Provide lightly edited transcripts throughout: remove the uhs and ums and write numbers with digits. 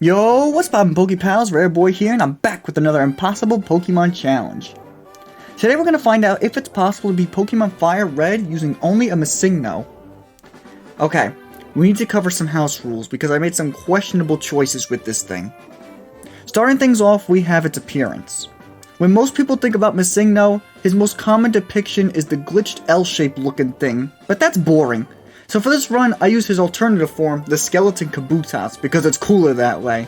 Yo, what's poppin' Pokepals? Rare Boy here, and I'm back with another impossible Pokemon challenge. Today we're going to find out if it's possible to beat Pokemon Fire Red using only a MissingNo. Okay, we need to cover some house rules because I made some questionable choices with this thing. Starting things off, we have its appearance. When most people think about MissingNo, his most common depiction is the glitched L-shaped looking thing, but that's boring. So for this run, I use his alternative form, the skeleton Kabutops, because it's cooler that way.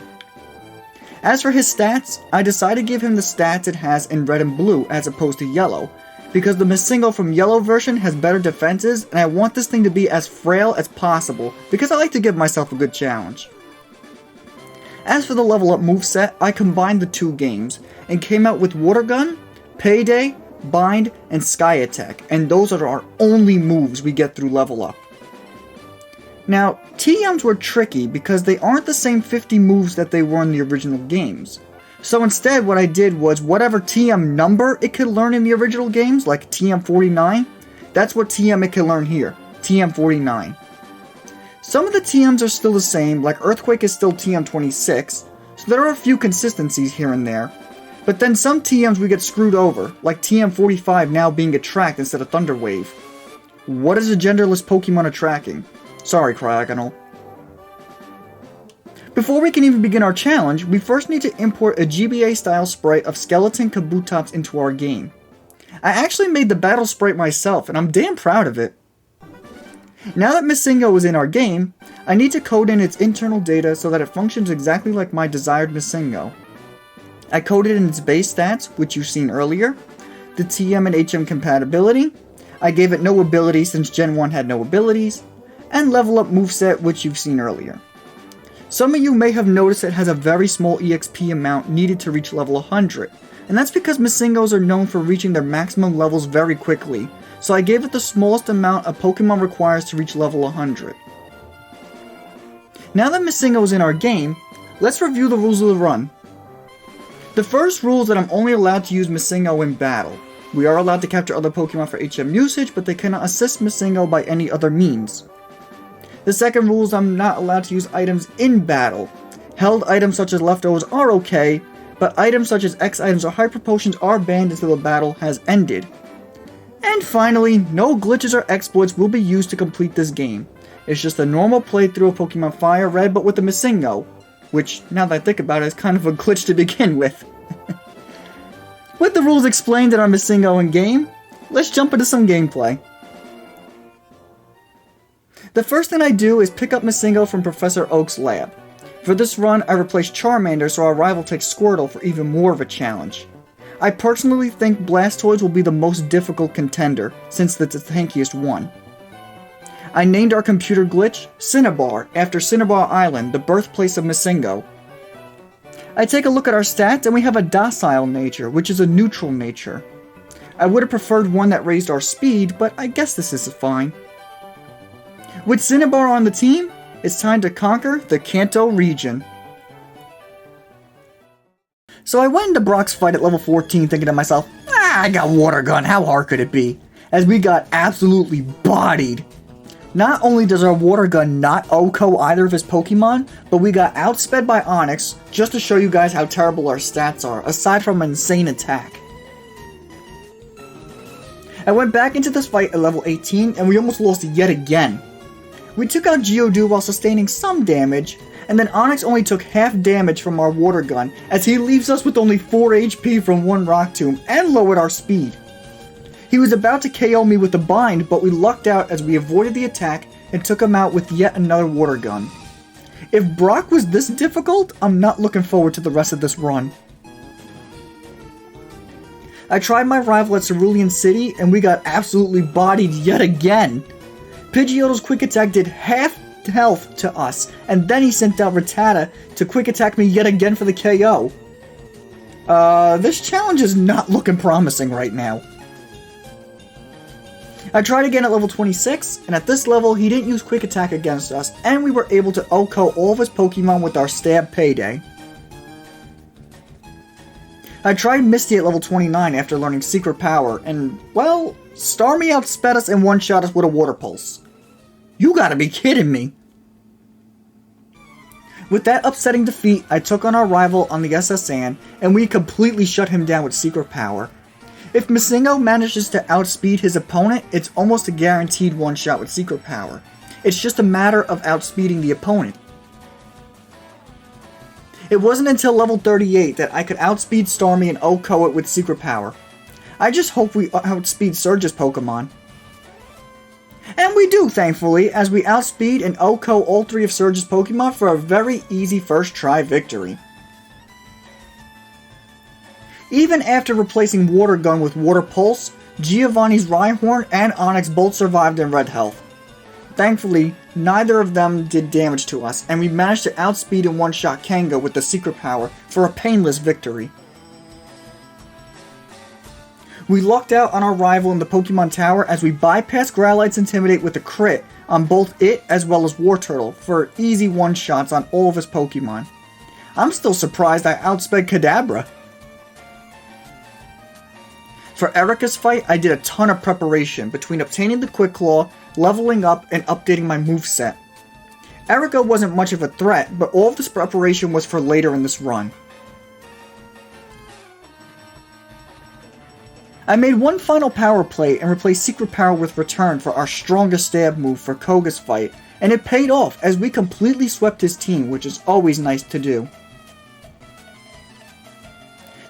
As for his stats, I decided to give him the stats it has in red and blue as opposed to yellow, because the Masingo from yellow version has better defenses, and I want this thing to be as frail as possible, because I like to give myself a good challenge. As for the level up moveset, I combined the two games, and came out with Water Gun, Payday, Bind, and Sky Attack, and those are our only moves we get through level up. Now, TMs were tricky because they aren't the same 50 moves that they were in the original games. So instead what I did was whatever TM number it could learn in the original games, like TM49, that's what TM it can learn here, TM49. Some of the TMs are still the same, like Earthquake is still TM26, so there are a few consistencies here and there. But then some TMs we get screwed over, like TM45 now being Attract instead of Thunder Wave. What is a genderless Pokemon attracting? Sorry, Cryogonal. Before we can even begin our challenge, we first need to import a GBA-style sprite of Skeleton Kabutops into our game. I actually made the battle sprite myself, and I'm damn proud of it. Now that Masingo is in our game, I need to code in its internal data so that it functions exactly like my desired Masingo. I coded in its base stats, which you've seen earlier, the TM and HM compatibility, I gave it no abilities since Gen 1 had no abilities, and level up moveset, which you've seen earlier. Some of you may have noticed it has a very small EXP amount needed to reach level 100, and that's because Masingos are known for reaching their maximum levels very quickly, so I gave it the smallest amount a Pokemon requires to reach level 100. Now that Masingo is in our game, let's review the rules of the run. The first rule is that I'm only allowed to use Masingo in battle. We are allowed to capture other Pokemon for HM usage, but they cannot assist Masingo by any other means. The second rule is I'm not allowed to use items in battle. Held items such as leftovers are okay, but items such as X items or hyper potions are banned until the battle has ended. And finally, no glitches or exploits will be used to complete this game. It's just a normal playthrough of Pokemon Fire Red but with the Masingo, which, now that I think about it, is kind of a glitch to begin with. With the rules explained in our Masingo in game, let's jump into some gameplay. The first thing I do is pick up Masingo from Professor Oak's lab. For this run, I replace Charmander so our rival takes Squirtle for even more of a challenge. I personally think Blastoise will be the most difficult contender, since it's the tankiest one. I named our computer glitch Cinnabar, after Cinnabar Island, the birthplace of Masingo. I take a look at our stats and we have a docile nature, which is a neutral nature. I would have preferred one that raised our speed, but I guess this is fine. With Cinnabar on the team, it's time to conquer the Kanto region. So I went into Brock's fight at level 14 thinking to myself, I got Water Gun, how hard could it be? As we got absolutely bodied. Not only does our Water Gun not OHKO either of his Pokemon, but we got outsped by Onix just to show you guys how terrible our stats are, aside from an insane attack. I went back into this fight at level 18 and we almost lost yet again. We took out Geodude while sustaining some damage, and then Onix only took half damage from our Water Gun, as he leaves us with only 4 HP from one Rock Tomb, and lowered our speed. He was about to KO me with the Bind, but we lucked out as we avoided the attack and took him out with yet another Water Gun. If Brock was this difficult, I'm not looking forward to the rest of this run. I tried my rival at Cerulean City, and we got absolutely bodied yet again. Pidgeotto's Quick Attack did half health to us, and then he sent out Rattata to Quick Attack me yet again for the KO. This challenge is not looking promising right now. I tried again at level 26, and at this level he didn't use Quick Attack against us, and we were able to OHKO all of his Pokemon with our Stab Payday. I tried Misty at level 29 after learning Secret Power, and, well, Starmie outsped us and one-shot us with a Water Pulse. You gotta be kidding me! With that upsetting defeat, I took on our rival on the SS Anne, and we completely shut him down with secret power. If Masingo manages to outspeed his opponent, it's almost a guaranteed one-shot with secret power. It's just a matter of outspeeding the opponent. It wasn't until level 38 that I could outspeed Starmie and OHKO it with secret power. I just hope we outspeed Surge's Pokemon. And we do, thankfully, as we outspeed and OHKO all 3 of Surge's Pokemon for a very easy first try victory. Even after replacing Water Gun with Water Pulse, Giovanni's Rhyhorn and Onyx both survived in red health. Thankfully, neither of them did damage to us, and we managed to outspeed and one-shot Kanga with the secret power for a painless victory. We lucked out on our rival in the Pokemon Tower as we bypassed Growlite's Intimidate with a crit on both it as well as Wartortle for easy one-shots on all of his Pokemon. I'm still surprised I outsped Kadabra. For Erika's fight, I did a ton of preparation between obtaining the Quick Claw, leveling up, and updating my moveset. Erika wasn't much of a threat, but all of this preparation was for later in this run. I made one final power play and replaced Secret Power with Return for our strongest stab move for Koga's fight, and it paid off as we completely swept his team, which is always nice to do.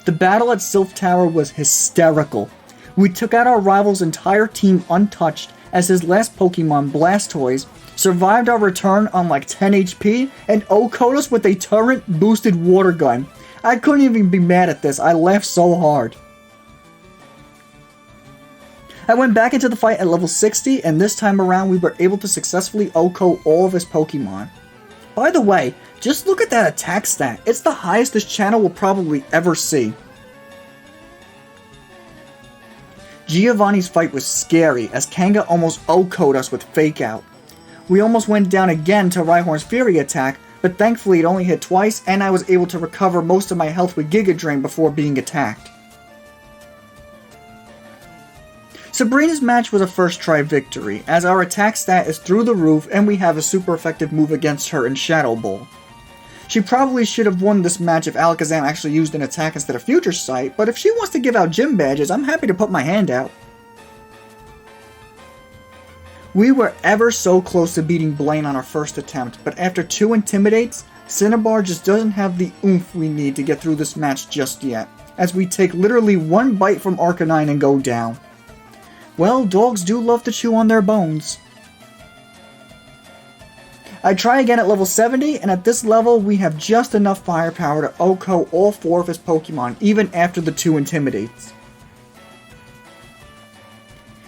The battle at Sylph Tower was hysterical. We took out our rival's entire team untouched as his last Pokemon, Blastoise, survived our return on like 10 HP and OHKO'd us with a turret-boosted water gun. I couldn't even be mad at this, I laughed so hard. I went back into the fight at level 60, and this time around we were able to successfully OHKO all of his Pokemon. By the way, just look at that attack stat, it's the highest this channel will probably ever see. Giovanni's fight was scary, as Kanga almost OHKO'd us with Fake Out. We almost went down again to Rhyhorn's Fury attack, but thankfully it only hit twice, and I was able to recover most of my health with Giga Drain before being attacked. Sabrina's match was a first try victory, as our attack stat is through the roof and we have a super effective move against her in Shadow Ball. She probably should have won this match if Alakazam actually used an attack instead of Future Sight, but if she wants to give out gym badges, I'm happy to put my hand out. We were ever so close to beating Blaine on our first attempt, but after 2 Intimidates, Cinnabar just doesn't have the oomph we need to get through this match just yet, as we take literally 1 bite from Arcanine and go down. Well, dogs do love to chew on their bones. I try again at level 70, and at this level we have just enough firepower to OHKO all 4 of his Pokemon, even after the 2 Intimidates.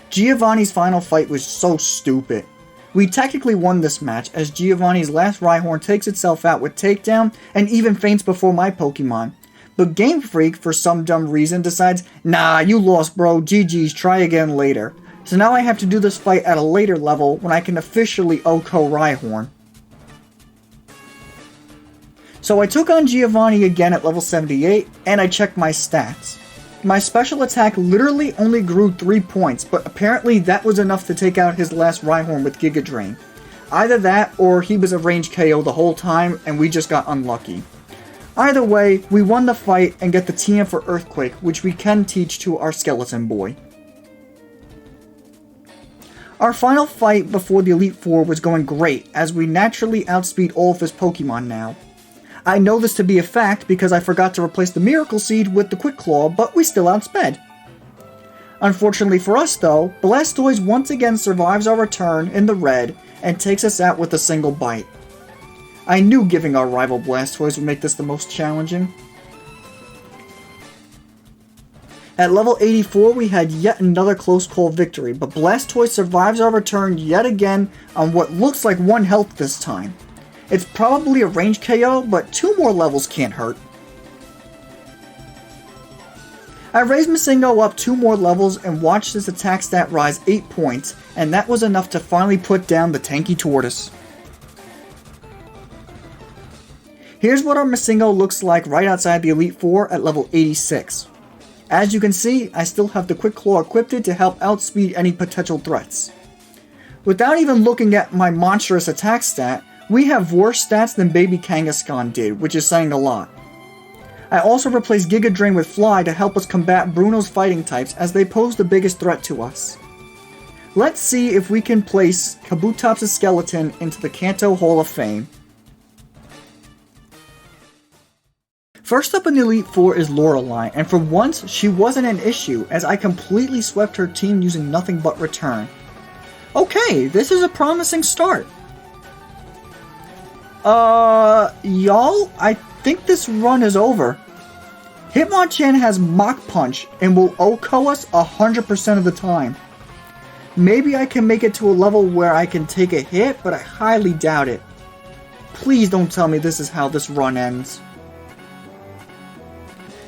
Giovanni's final fight was so stupid. We technically won this match, as Giovanni's last Rhyhorn takes itself out with Takedown, and even faints before my Pokemon. But Game Freak, for some dumb reason, decides, nah, you lost bro, GG's, try again later. So now I have to do this fight at a later level when I can officially OHKO Rhyhorn. So I took on Giovanni again at level 78, and I checked my stats. My special attack literally only grew 3 points, but apparently that was enough to take out his last Rhyhorn with Giga Drain. Either that, or he was a range KO the whole time, and we just got unlucky. Either way, we won the fight and get the TM for Earthquake, which we can teach to our Skeleton Boy. Our final fight before the Elite Four was going great, as we naturally outspeed all of his Pokemon now. I know this to be a fact because I forgot to replace the Miracle Seed with the Quick Claw, but we still outsped. Unfortunately for us though, Blastoise once again survives our return in the red and takes us out with a single bite. I knew giving our rival Blastoise would make this the most challenging. At level 84 we had yet another close call victory, but Blastoise survives our return yet again on what looks like 1 health this time. It's probably a range KO, but 2 more levels can't hurt. I raised Masingo up 2 more levels and watched his attack stat rise 8 points, and that was enough to finally put down the tanky tortoise. Here's what our Masingo looks like right outside the Elite Four at level 86. As you can see, I still have the Quick Claw equipped to help outspeed any potential threats. Without even looking at my monstrous attack stat, We have worse stats than Baby Kangaskhan did, which is saying a lot. I also replaced Giga Drain with Fly to help us combat Bruno's fighting types as they pose the biggest threat to us. Let's see if we can place Kabutops' skeleton into the Kanto Hall of Fame. First up in the Elite Four is Lorelei, and for once, she wasn't an issue as I completely swept her team using nothing but return. Okay, this is a promising start. Y'all, I think this run is over. Hitmonchan has Mach Punch and will OHKO us 100% of the time. Maybe I can make it to a level where I can take a hit, but I highly doubt it. Please don't tell me this is how this run ends.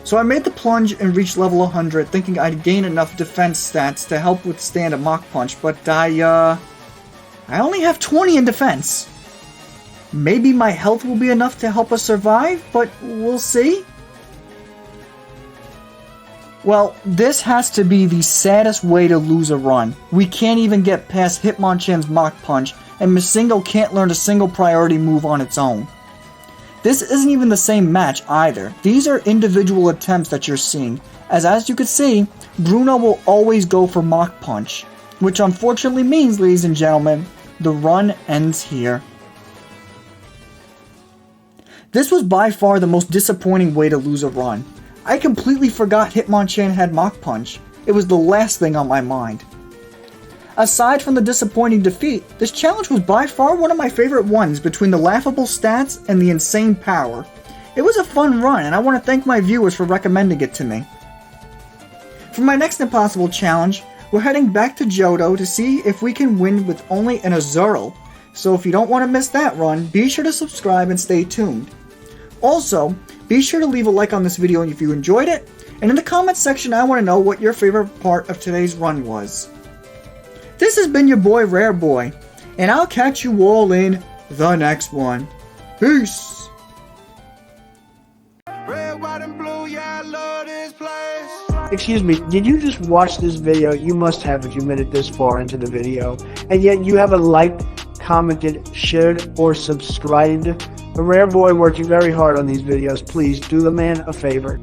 So I made the plunge and reached level 100, thinking I'd gain enough defense stats to help withstand a Mach Punch, but I only have 20 in defense. Maybe my health will be enough to help us survive, but we'll see. Well, this has to be the saddest way to lose a run. We can't even get past Hitmonchan's Mach Punch, and Masingo can't learn a single priority move on its own. This isn't even the same match either. These are individual attempts that you're seeing, as you can see, Bruno will always go for Mach Punch, which unfortunately means, ladies and gentlemen, the run ends here. This was by far the most disappointing way to lose a run. I completely forgot Hitmonchan had Mach Punch. It was the last thing on my mind. Aside from the disappointing defeat, this challenge was by far one of my favorite ones between the laughable stats and the insane power. It was a fun run, and I want to thank my viewers for recommending it to me. For my next impossible challenge, we're heading back to Johto to see if we can win with only an Azurill. So if you don't want to miss that run, be sure to subscribe and stay tuned. Also, be sure to leave a like on this video if you enjoyed it, and in the comments section I want to know what your favorite part of today's run was. This has been your boy Rare Boy, and I'll catch you all in the next one. Peace! Red, white, and blue, yeah, I love this place. Excuse me, did you just watch this video? You must have if you made it this far into the video. And yet you haven't liked, commented, shared, or subscribed. The Rare Boy working very hard on these videos. Please do the man a favor.